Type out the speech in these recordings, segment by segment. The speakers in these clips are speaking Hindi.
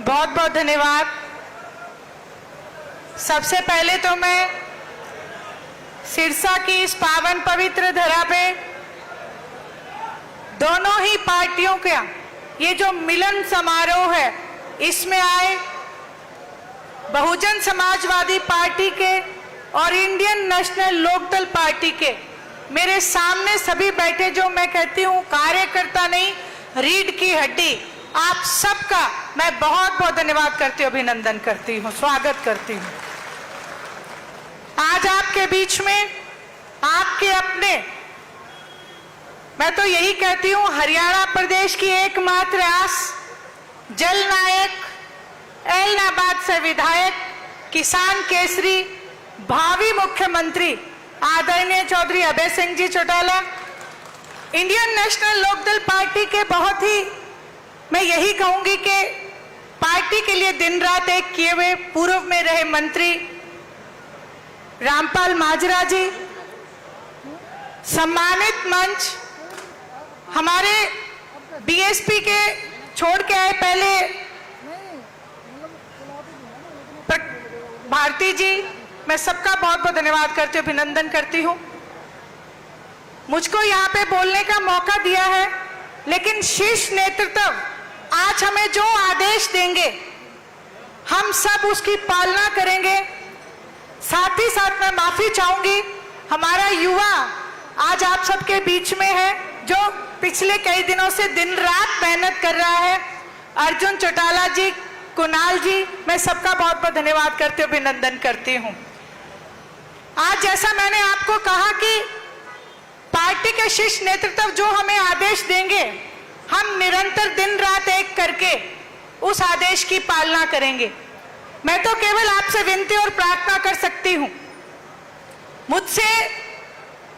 बहुत बहुत धन्यवाद। सबसे पहले तो मैं सिरसा की इस पावन पवित्र धरा पे दोनों ही पार्टियों का ये जो मिलन समारोह है, इसमें आए बहुजन समाजवादी पार्टी के और इंडियन नेशनल लोकदल पार्टी के मेरे सामने सभी बैठे, जो मैं कहती हूँ कार्यकर्ता नहीं रीढ़ की हड्डी, आप सबका मैं बहुत बहुत धन्यवाद करती हूँ, अभिनंदन करती हूँ, स्वागत करती हूँ। आज आपके बीच में आपके अपने, मैं तो यही कहती हूँ, हरियाणा प्रदेश की एकमात्र आस, जल नायक, ऐलनाबाद से विधायक, किसान केसरी, भावी मुख्यमंत्री आदरणीय Chaudhary Abhay Singh ji Chautala, Indian National Lokdal party के बहुत ही, मैं यही कहूंगी कि पार्टी के लिए दिन रात एक किए हुए पूर्व में रहे मंत्री रामपाल माजरा जी, सम्मानित मंच हमारे बीएसपी के छोड़ के आए पहले भारती जी, मैं सबका बहुत बहुत धन्यवाद करती हूँ, अभिनंदन करती हूँ। मुझको यहाँ पे बोलने का मौका दिया है, लेकिन शीर्ष नेतृत्व आज हमें जो आदेश देंगे हम सब उसकी पालना करेंगे। साथ ही साथ मैं माफी चाहूंगी, हमारा युवा आज आप सबके बीच में है, जो पिछले कई दिनों से दिन रात मेहनत कर रहा है। अर्जुन चौटाला जी, कुणाल जी, मैं सबका बहुत बहुत धन्यवाद करती हूँ, अभिनंदन करती हूँ। आज जैसा मैंने आपको कहा कि पार्टी के शीर्ष नेतृत्व जो हमें आदेश देंगे, हम निरंतर दिन रात एक करके उस आदेश की पालना करेंगे। मैं तो केवल आपसे विनती और प्रार्थना कर सकती हूं। मुझसे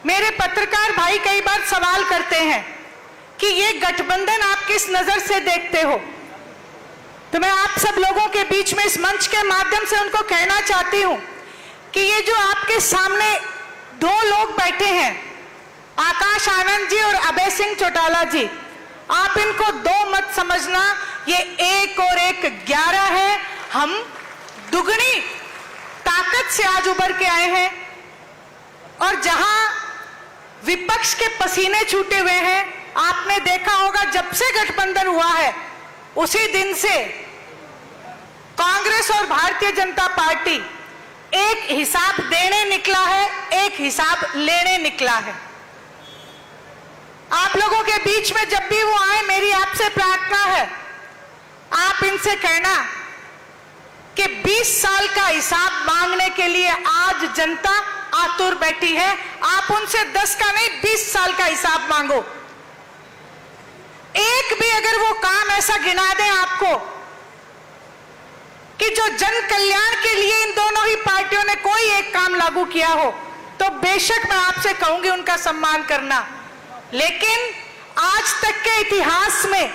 मेरे पत्रकार भाई कई बार सवाल करते हैं कि ये गठबंधन आप किस नजर से देखते हो, तो मैं आप सब लोगों के बीच में इस मंच के माध्यम से उनको कहना चाहती हूं कि ये जो आपके सामने दो लोग बैठे हैं, आकाश आनंद जी और अभय सिंह चौटाला जी, आप इनको दो मत समझना, ये 1 और 1 11 है। हम दुगनी ताकत से आज उभर के आए हैं, और जहां विपक्ष के पसीने छूटे हुए हैं, आपने देखा होगा जब से गठबंधन हुआ है उसी दिन से कांग्रेस और भारतीय जनता पार्टी एक हिसाब देने निकला है, एक हिसाब लेने निकला है। आप लोगों के बीच में जब भी वो आए, मेरी आपसे प्रार्थना है, आप इनसे कहना कि 20 साल का हिसाब मांगने के लिए आज जनता आतुर बैठी है। आप उनसे 10 का नहीं 20 साल का हिसाब मांगो। एक भी अगर वो काम ऐसा गिना दें आपको कि जो जन कल्याण के लिए इन दोनों ही पार्टियों ने कोई एक काम लागू किया हो, तो बेशक मैं आपसे कहूंगी उनका सम्मान करना। लेकिन आज तक के इतिहास में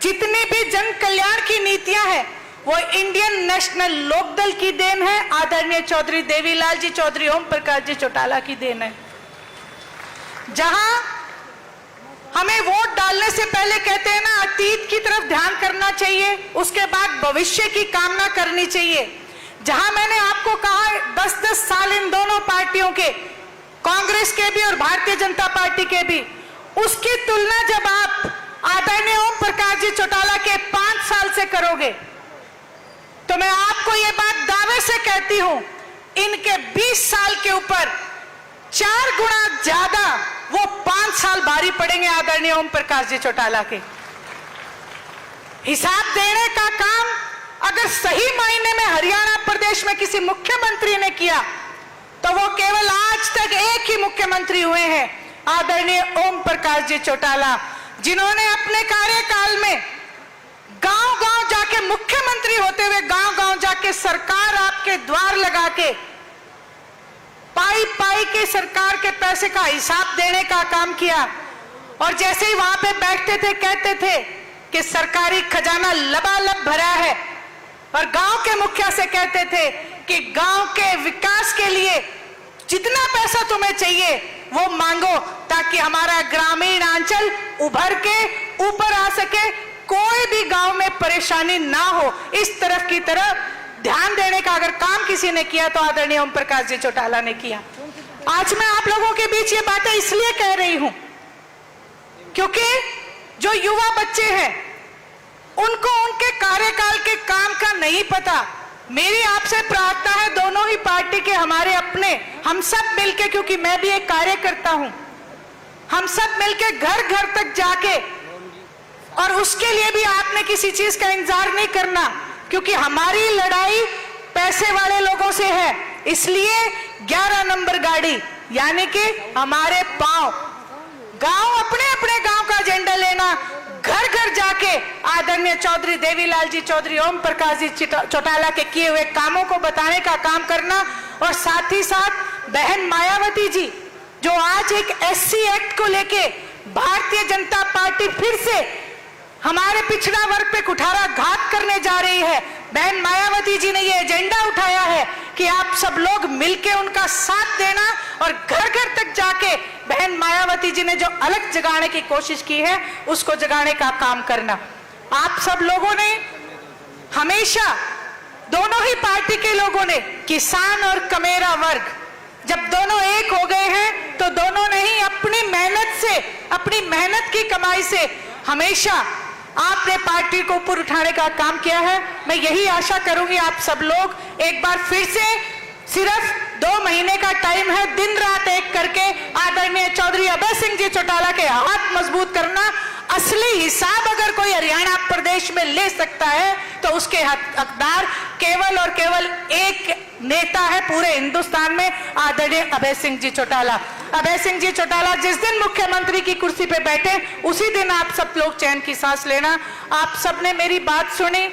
जितनी भी जन कल्याण की नीतियां हैं, वो इंडियन नेशनल लोकदल की देन है, आदरणीय चौधरी देवीलाल जी, चौधरी ओम प्रकाश जी चौटाला की देन है। जहां हमें वोट डालने से पहले कहते हैं ना, अतीत की तरफ ध्यान करना चाहिए, उसके बाद भविष्य की कामना करनी चाहिए। जहां मैंने आपको कहा 10-10 साल इन दोनों पार्टियों के, कांग्रेस के भी और भारतीय जनता पार्टी के भी, उसकी तुलना जब आप आदरणीय ओम प्रकाश जी चौटाला के 5 साल से करोगे, तो मैं आपको ये बात दावे से कहती हूं, इनके 20 साल के ऊपर 4 गुना ज्यादा वो 5 साल भारी पड़ेंगे आदरणीय ओम प्रकाश जी चौटाला के। हिसाब देने का काम अगर सही मायने में हरियाणा प्रदेश में किसी मुख्यमंत्री ने किया, तो वो केवल आज तक एक ही मुख्यमंत्री हुए हैं, आदरणीय ओम प्रकाश जी चौटाला, जिन्होंने अपने कार्यकाल में गांव-गांव जाके, मुख्यमंत्री होते हुए गांव-गांव जाके सरकार आपके द्वार लगा के पाई के सरकार के पैसे का हिसाब देने का काम किया। और जैसे ही वहां पे बैठते थे, कहते थे कि सरकारी खजाना लबालब भरा है, और गांव के मुखिया से कहते थे कि गांव के विकास के लिए जितना पैसा तुम्हें चाहिए वो मांगो, ताकि हमारा ग्रामीण अंचल उभर के ऊपर आ सके। कोई भी कोई गांव में परेशानी ना हो, इस तरफ की तरफ ध्यान देने का अगर काम किसी ने किया तो आदरणीय ओम प्रकाश जी चौटाला ने किया। आज मैं आप लोगों के बीच ये बातें इसलिए कह रही हूं क्योंकि जो युवा बच्चे हैं उनको उनके कार्यकाल के काम का नहीं पता। मेरी आपसे प्रार्थना है, दोनों ही पार्टी के हमारे अपने, हम सब मिलके, क्योंकि मैं भी एक कार्यकर्ता हूं, हम सब मिलके घर घर तक जाके, और उसके लिए भी आपने किसी चीज का इंतजार नहीं करना, क्योंकि हमारी लड़ाई पैसे वाले लोगों से है। इसलिए 11 नंबर गाड़ी यानी कि हमारे गांव अपने अपने गांव का एजेंडा लेना, घर घर जाके आदरणीय चौधरी देवीलाल जी चौधरी, ओम प्रकाश जी चौटाला के किए हुए कामों को बताने का काम करना, और साथ ही साथ बहन मायावती जी जो आज एक SC एक्ट को लेके भारतीय जनता पार्टी फिर से हमारे पिछड़ा वर्ग पे कुठाराघात करने जा रही है, बहन मायावती जी ने ये एजेंडा उठाया है कि आप सब लोग मिलके उनका साथ देना, और घर घर तक जाके बहन मायावती जी ने जो अलग जगाने की कोशिश की है उसको जगाने का काम करना। आप सब लोगों ने हमेशा, दोनों ही पार्टी के लोगों ने, किसान और कमेरा वर्ग, जब दोनों एक हो गए हैं तो दोनों ने ही अपनी मेहनत से, अपनी मेहनत की कमाई से हमेशा आपने पार्टी को ऊपर उठाने का काम किया है। मैं यही आशा करूंगी आप सब लोग एक बार फिर से, सिर्फ 2 महीने का टाइम है, दिन रात एक करके आदरणीय चौधरी अभय सिंह जी चौटाला के हाथ मजबूत करना। असली हिसाब अगर कोई हरियाणा प्रदेश में ले सकता है तो उसके हकदार केवल और केवल एक नेता है पूरे हिंदुस्तान में, आदरणीय अभय सिंह जी चौटाला। अभय सिंह जी चौटाला जिस दिन मुख्यमंत्री की कुर्सी पे बैठे उसी दिन आप सब लोग चैन की सांस लेना। आप सब ने मेरी बात सुनी,